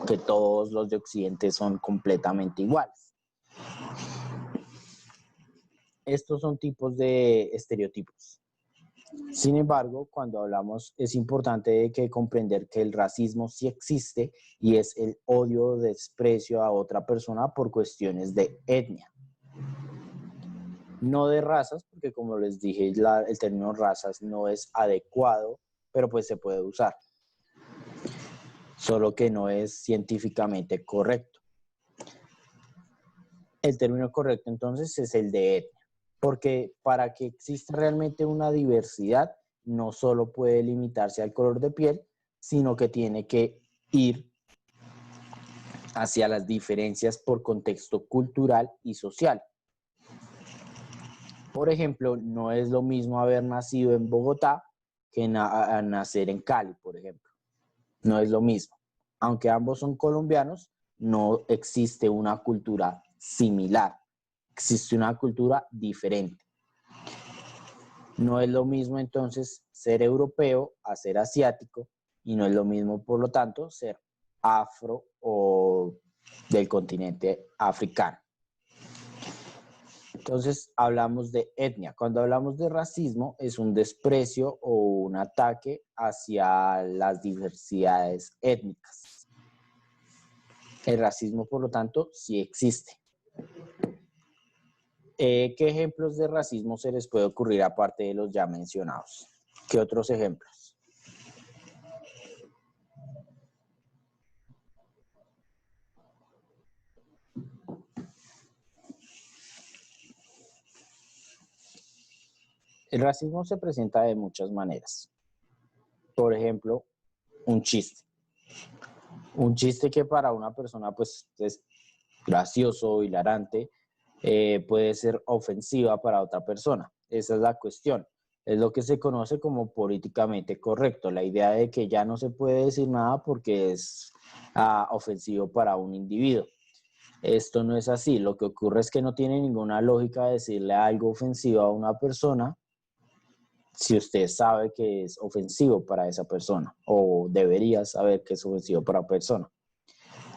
que todos los de Occidente son completamente iguales. Estos son tipos de estereotipos. Sin embargo, cuando hablamos, es importante que comprender que el racismo sí existe y es el odio o desprecio a otra persona por cuestiones de etnia. No de razas, porque como les dije, el término razas no es adecuado, pero pues se puede usar. Solo que no es científicamente correcto. El término correcto entonces es el de etnia, porque para que exista realmente una diversidad, no solo puede limitarse al color de piel, sino que tiene que ir hacia las diferencias por contexto cultural y social. Por ejemplo, no es lo mismo haber nacido en Bogotá que nacer en Cali, por ejemplo. No es lo mismo. Aunque ambos son colombianos, no existe una cultura similar. Existe una cultura diferente. No es lo mismo entonces ser europeo a ser asiático y no es lo mismo, por lo tanto, ser afro o del continente africano. Entonces, hablamos de etnia. Cuando hablamos de racismo, es un desprecio o un ataque hacia las diversidades étnicas. El racismo, por lo tanto, sí existe. ¿Qué ejemplos de racismo se les puede ocurrir aparte de los ya mencionados? ¿Qué otros ejemplos? El racismo se presenta de muchas maneras. Por ejemplo, un chiste. Un chiste que para una persona pues es gracioso, hilarante, puede ser ofensiva para otra persona. Esa es la cuestión. Es lo que se conoce como políticamente correcto. La idea de que ya no se puede decir nada porque es ofensivo para un individuo. Esto no es así. Lo que ocurre es que no tiene ninguna lógica decirle algo ofensivo a una persona si usted sabe que es ofensivo para esa persona o debería saber que es ofensivo para la persona.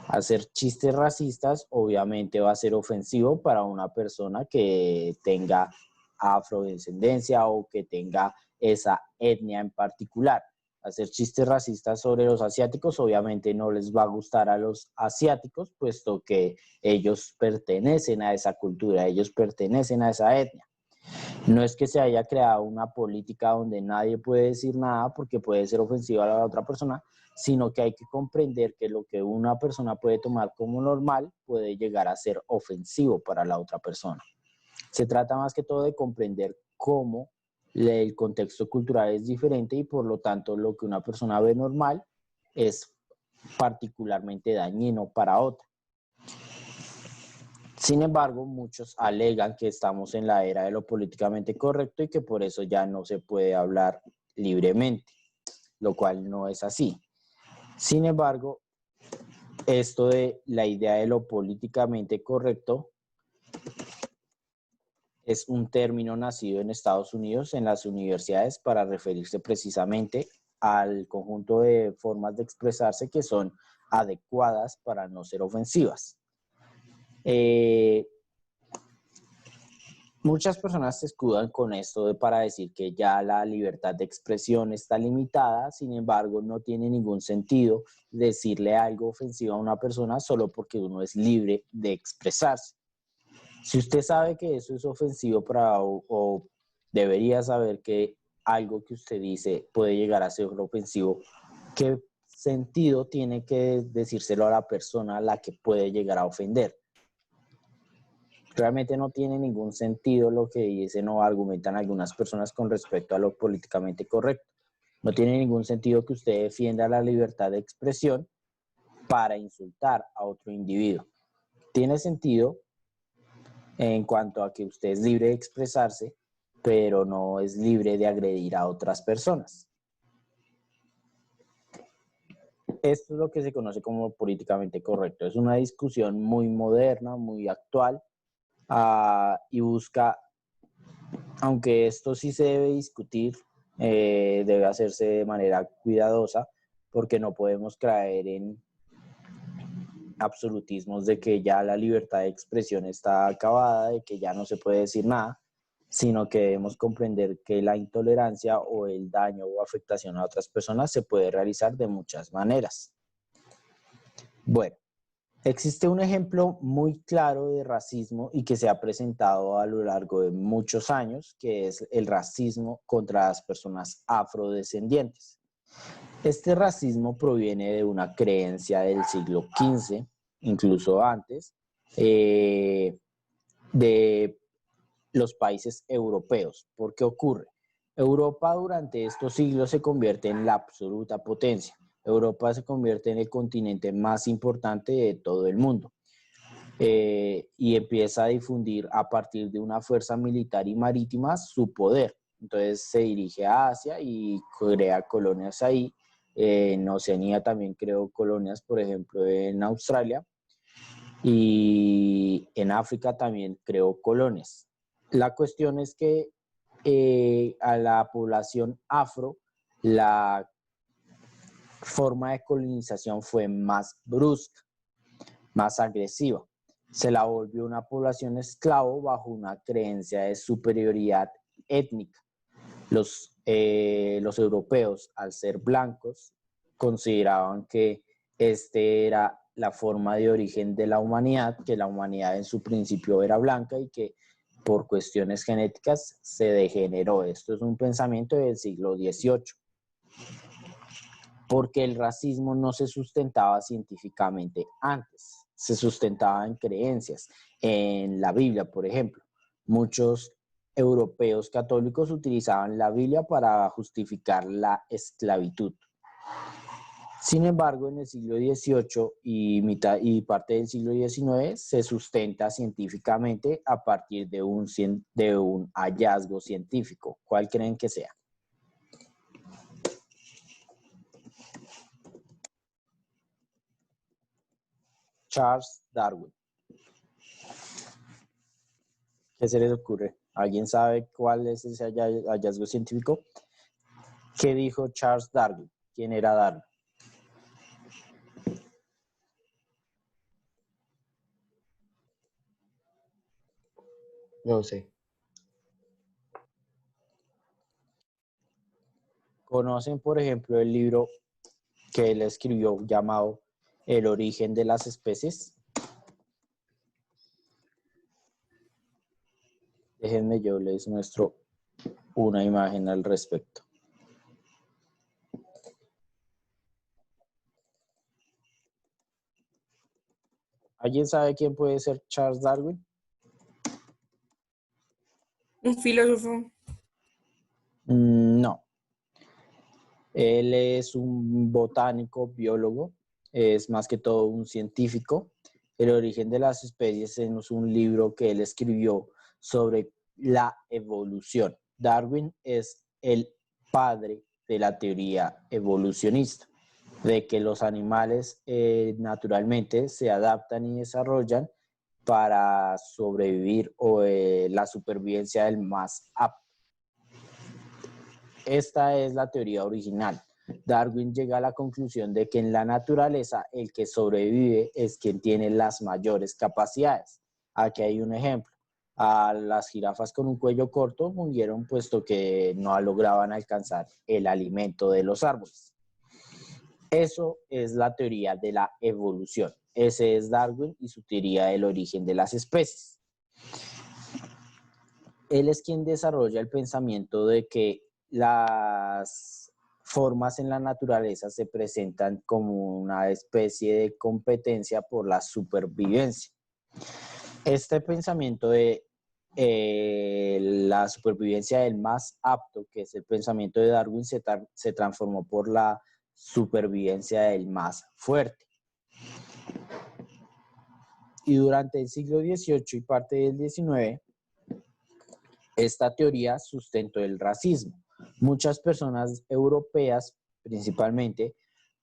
Hacer chistes racistas obviamente va a ser ofensivo para una persona que tenga afrodescendencia o que tenga esa etnia en particular. Hacer chistes racistas sobre los asiáticos obviamente no les va a gustar a los asiáticos, puesto que ellos pertenecen a esa cultura, ellos pertenecen a esa etnia. No es que se haya creado una política donde nadie puede decir nada porque puede ser ofensiva a la otra persona, sino que hay que comprender que lo que una persona puede tomar como normal puede llegar a ser ofensivo para la otra persona. Se trata más que todo de comprender cómo el contexto cultural es diferente y por lo tanto lo que una persona ve normal es particularmente dañino para otra. Sin embargo, muchos alegan que estamos en la era de lo políticamente correcto y que por eso ya no se puede hablar libremente, lo cual no es así. Sin embargo, esto de la idea de lo políticamente correcto es un término nacido en Estados Unidos en las universidades para referirse precisamente al conjunto de formas de expresarse que son adecuadas para no ser ofensivas. Muchas personas se escudan con esto para decir que ya la libertad de expresión está limitada, sin embargo, no tiene ningún sentido decirle algo ofensivo a una persona solo porque uno es libre de expresarse. Si usted sabe que eso es ofensivo o debería saber que algo que usted dice puede llegar a ser ofensivo, ¿qué sentido tiene que decírselo a la persona a la que puede llegar a ofender? Realmente no tiene ningún sentido lo que dicen o argumentan algunas personas con respecto a lo políticamente correcto. No tiene ningún sentido que usted defienda la libertad de expresión para insultar a otro individuo. Tiene sentido en cuanto a que usted es libre de expresarse, pero no es libre de agredir a otras personas. Esto es lo que se conoce como políticamente correcto. Es una discusión muy moderna, muy actual, y busca aunque esto sí se debe discutir, debe hacerse de manera cuidadosa, porque no podemos caer en absolutismos de que ya la libertad de expresión está acabada, de que ya no se puede decir nada, sino que debemos comprender que la intolerancia o el daño o afectación a otras personas se puede realizar de muchas maneras. Bueno, existe un ejemplo muy claro de racismo y que se ha presentado a lo largo de muchos años, que es el racismo contra las personas afrodescendientes. Este racismo proviene de una creencia del siglo XV, incluso antes, de los países europeos. ¿Por qué ocurre? Europa durante estos siglos se convierte en la absoluta potencia. Europa se convierte en el continente más importante de todo el mundo. Y empieza a difundir a partir de una fuerza militar y marítima su poder. Entonces se dirige a Asia y crea colonias ahí. En Oceanía también creó colonias, por ejemplo, en Australia. Y en África también creó colonias. La cuestión es que a la población afro, la forma de colonización fue más brusca, más agresiva. Se la volvió una población esclavo bajo una creencia de superioridad étnica. Los europeos, al ser blancos, consideraban que este era la forma de origen de la humanidad, que la humanidad en su principio era blanca y que por cuestiones genéticas se degeneró. Esto es un pensamiento del siglo XVIII, porque el racismo no se sustentaba científicamente antes, se sustentaba en creencias. En la Biblia, por ejemplo, muchos europeos católicos utilizaban la Biblia para justificar la esclavitud. Sin embargo, en el siglo XVIII y parte del siglo XIX se sustenta científicamente a partir de un hallazgo científico. ¿Cuál creen que sea? Charles Darwin. ¿Qué se les ocurre? ¿Alguien sabe cuál es ese hallazgo científico? ¿Qué dijo Charles Darwin? ¿Quién era Darwin? No sé. ¿Conocen, por ejemplo, el libro que él escribió llamado El origen de las especies? Déjenme, yo les muestro una imagen al respecto. ¿Alguien sabe quién puede ser Charles Darwin? Un filósofo. No. Él es un botánico, biólogo, es más que todo un científico. El origen de las especies es un libro que él escribió sobre la evolución. Darwin es el padre de la teoría evolucionista, de que los animales naturalmente se adaptan y desarrollan para sobrevivir o la supervivencia del más apto. Esta es la teoría original. Darwin llega a la conclusión de que en la naturaleza el que sobrevive es quien tiene las mayores capacidades. Aquí hay un ejemplo. A las jirafas con un cuello corto murieron puesto que no lograban alcanzar el alimento de los árboles. Eso es la teoría de la evolución. Ese es Darwin y su teoría del origen de las especies. Él es quien desarrolla el pensamiento de que las formas en la naturaleza se presentan como una especie de competencia por la supervivencia. Este pensamiento de la supervivencia del más apto, que es el pensamiento de Darwin, se transformó por la supervivencia del más fuerte. Y durante el siglo XVIII y parte del XIX, esta teoría sustentó el racismo. Muchas personas europeas, principalmente,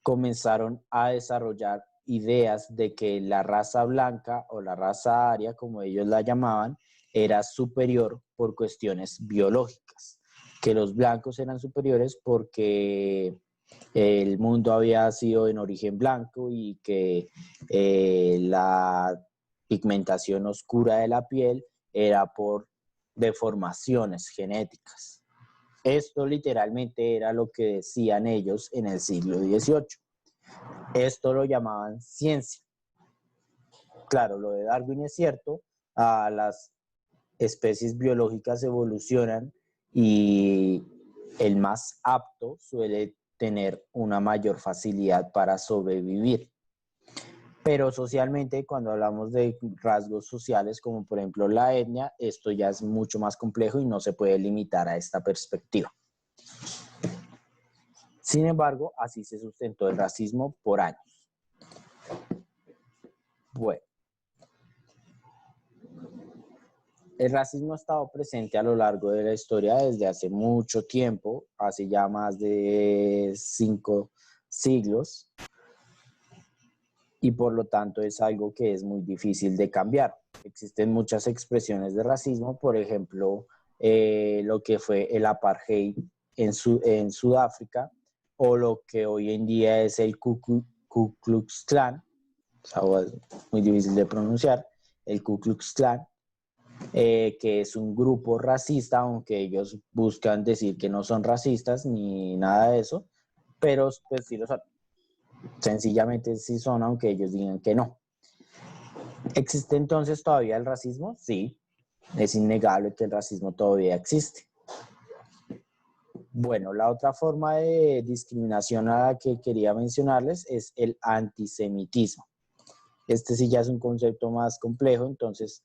comenzaron a desarrollar ideas de que la raza blanca o la raza aria, como ellos la llamaban, era superior por cuestiones biológicas, que los blancos eran superiores porque el mundo había sido en origen blanco y que la pigmentación oscura de la piel era por deformaciones genéticas. Esto literalmente era lo que decían ellos en el siglo XVIII. Esto lo llamaban ciencia. Claro, lo de Darwin es cierto, las especies biológicas evolucionan y el más apto suele tener una mayor facilidad para sobrevivir. Pero socialmente, cuando hablamos de rasgos sociales, como por ejemplo la etnia, esto ya es mucho más complejo y no se puede limitar a esta perspectiva. Sin embargo, así se sustentó el racismo por años. Bueno, el racismo ha estado presente a lo largo de la historia desde hace mucho tiempo, hace ya más de 5 siglos, y por lo tanto es algo que es muy difícil de cambiar. Existen muchas expresiones de racismo, por ejemplo, lo que fue el apartheid en Sudáfrica, o lo que hoy en día es el Ku Klux Klan, o sea, es muy difícil de pronunciar, el Ku Klux Klan, que es un grupo racista, aunque ellos buscan decir que no son racistas ni nada de eso, pero pues sí lo son. Sencillamente sí son, aunque ellos digan que no. ¿Existe entonces todavía el racismo? Sí, es innegable que el racismo todavía existe. Bueno, la otra forma de discriminación a la que quería mencionarles es el antisemitismo. Este sí ya es un concepto más complejo, entonces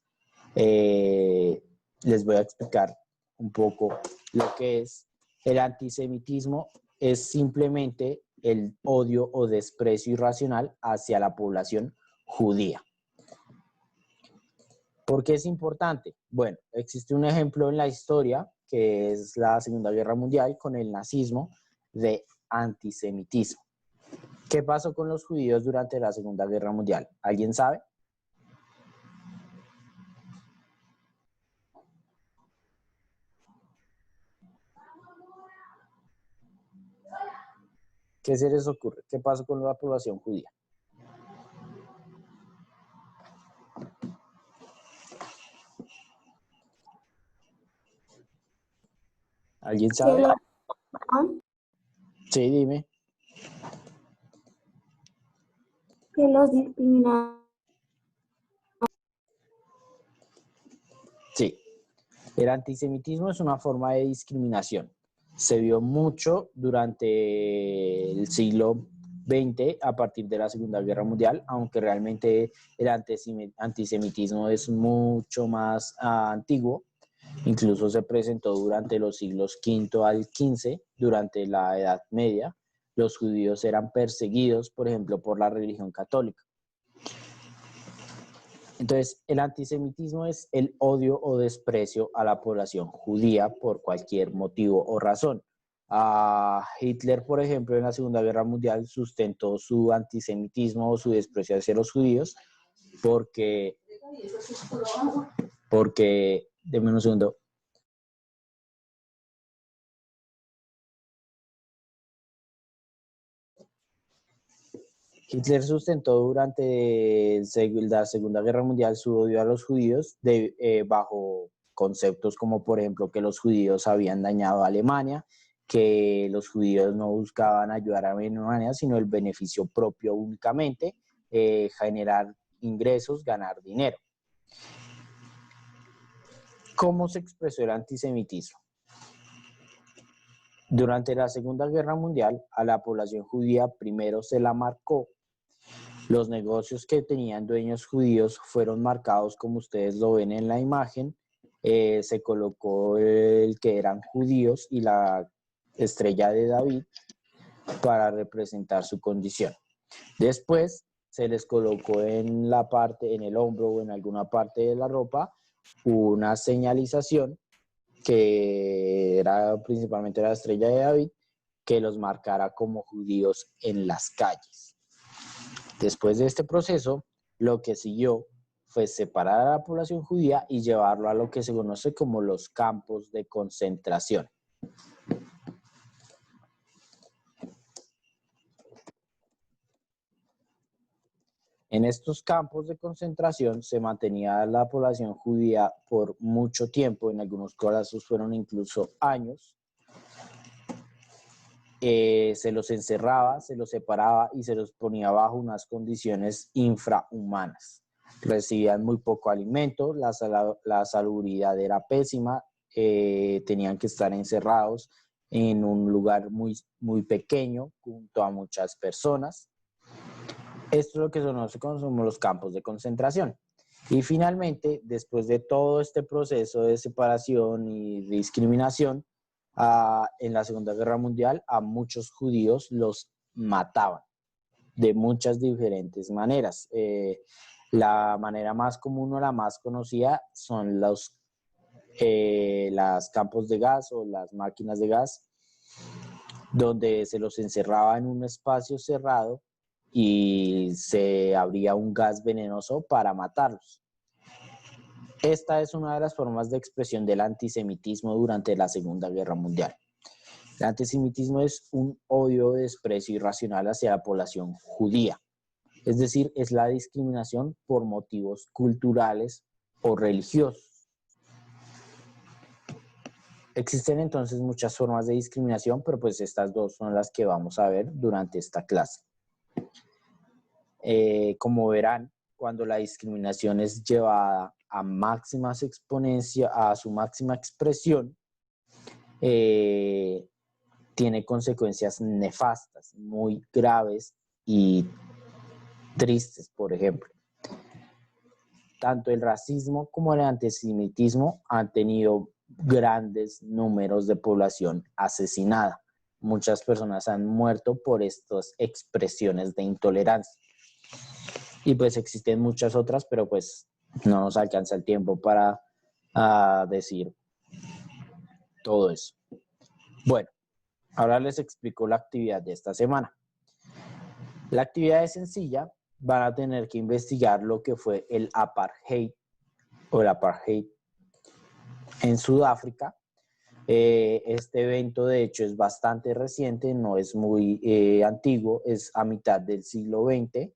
les voy a explicar un poco lo que es. El antisemitismo es simplemente el odio o desprecio irracional hacia la población judía. ¿Por qué es importante? Bueno, existe un ejemplo en la historia que es la Segunda Guerra Mundial con el nazismo de antisemitismo. ¿Qué pasó con los judíos durante la Segunda Guerra Mundial? ¿Alguien sabe? ¿Qué se les ocurre? ¿Qué pasó con la población judía? ¿Alguien sabe? Sí, dime. Que los discriminaban. Sí. El antisemitismo es una forma de discriminación. Se vio mucho durante el siglo XX a partir de la Segunda Guerra Mundial, aunque realmente el antisemitismo es mucho más antiguo. Incluso se presentó durante los siglos V al XV, durante la Edad Media. Los judíos eran perseguidos, por ejemplo, por la religión católica. Entonces, el antisemitismo es el odio o desprecio a la población judía por cualquier motivo o razón. Hitler, por ejemplo, en la Segunda Guerra Mundial sustentó su antisemitismo o su desprecio hacia los judíos porque deme un segundo. Hitler sustentó durante la Segunda Guerra Mundial su odio a los judíos bajo conceptos como, por ejemplo, que los judíos habían dañado a Alemania, que los judíos no buscaban ayudar a Alemania, sino el beneficio propio únicamente, generar ingresos, ganar dinero. ¿Cómo se expresó el antisemitismo? Durante la Segunda Guerra Mundial, a la población judía primero se la marcó. Los negocios que tenían dueños judíos fueron marcados como ustedes lo ven en la imagen. Se colocó el que eran judíos y la estrella de David para representar su condición. Después se les colocó en la parte, en el hombro o en alguna parte de la ropa, una señalización que era principalmente la estrella de David, que los marcara como judíos en las calles. Después de este proceso, lo que siguió fue separar a la población judía y llevarlo a lo que se conoce como los campos de concentración. En estos campos de concentración se mantenía a la población judía por mucho tiempo, en algunos casos fueron incluso años. Se los encerraba, se los separaba y se los ponía bajo unas condiciones infrahumanas. Recibían muy poco alimento, la salubridad era pésima, tenían que estar encerrados en un lugar muy pequeño junto a muchas personas. Esto es lo que se conoce como los campos de concentración. Y finalmente, después de todo este proceso de separación y discriminación, en la Segunda Guerra Mundial a muchos judíos los mataban de muchas diferentes maneras. La manera más común o la más conocida son los campos de gas o las máquinas de gas, donde se los encerraba en un espacio cerrado y se abría un gas venenoso para matarlos. Esta es una de las formas de expresión del antisemitismo durante la Segunda Guerra Mundial. El antisemitismo es un odio, desprecio irracional hacia la población judía. Es decir, es la discriminación por motivos culturales o religiosos. Existen entonces muchas formas de discriminación, pero pues estas dos son las que vamos a ver durante esta clase. Como verán, cuando la discriminación es llevada a máximas exponencia, a su máxima expresión, tiene consecuencias nefastas, muy graves y tristes. Por ejemplo, tanto el racismo como el antisemitismo han tenido grandes números de población asesinada. Muchas personas han muerto por estas expresiones de intolerancia. Y pues existen muchas otras, pero pues no nos alcanza el tiempo para decir todo eso. Bueno, ahora les explico la actividad de esta semana. La actividad es sencilla. Van a tener que investigar lo que fue el apartheid o el apartheid en Sudáfrica. Este evento de hecho es bastante reciente, no es muy antiguo, es a mitad del siglo XX.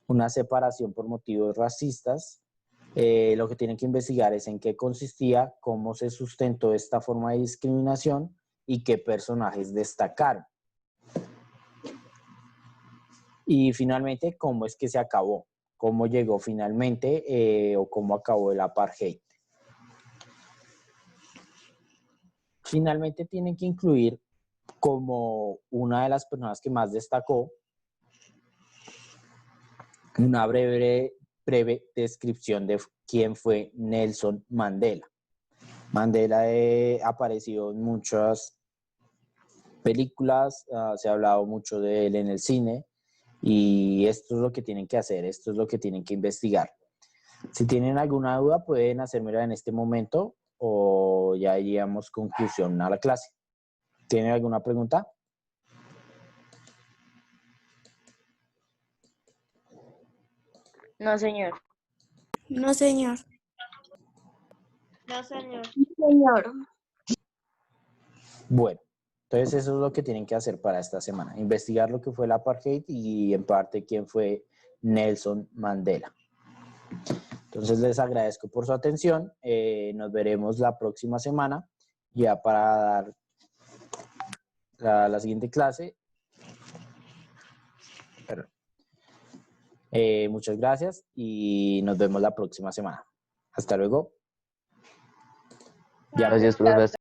Una separación por motivos racistas. Lo que tienen que investigar es en qué consistía, cómo se sustentó esta forma de discriminación y qué personajes destacaron. Y finalmente, cómo es que se acabó, cómo llegó finalmente o cómo acabó el apartheid. Finalmente tienen que incluir como una de las personas que más destacó una breve descripción de quién fue Nelson Mandela. Mandela apareció en muchas películas, se ha hablado mucho de él en el cine y esto es lo que tienen que hacer, esto es lo que tienen que investigar. Si tienen alguna duda pueden hacérmela en este momento o ya iríamos conclusión a la clase. ¿Tienen alguna pregunta? No, señor. No, señor. No, señor. Señor. Bueno, entonces eso es lo que tienen que hacer para esta semana. Investigar lo que fue el apartheid y en parte quién fue Nelson Mandela. Entonces les agradezco por su atención. Nos veremos la próxima semana ya para dar la siguiente clase. Muchas gracias y nos vemos la próxima semana. Hasta luego. Gracias, profesor.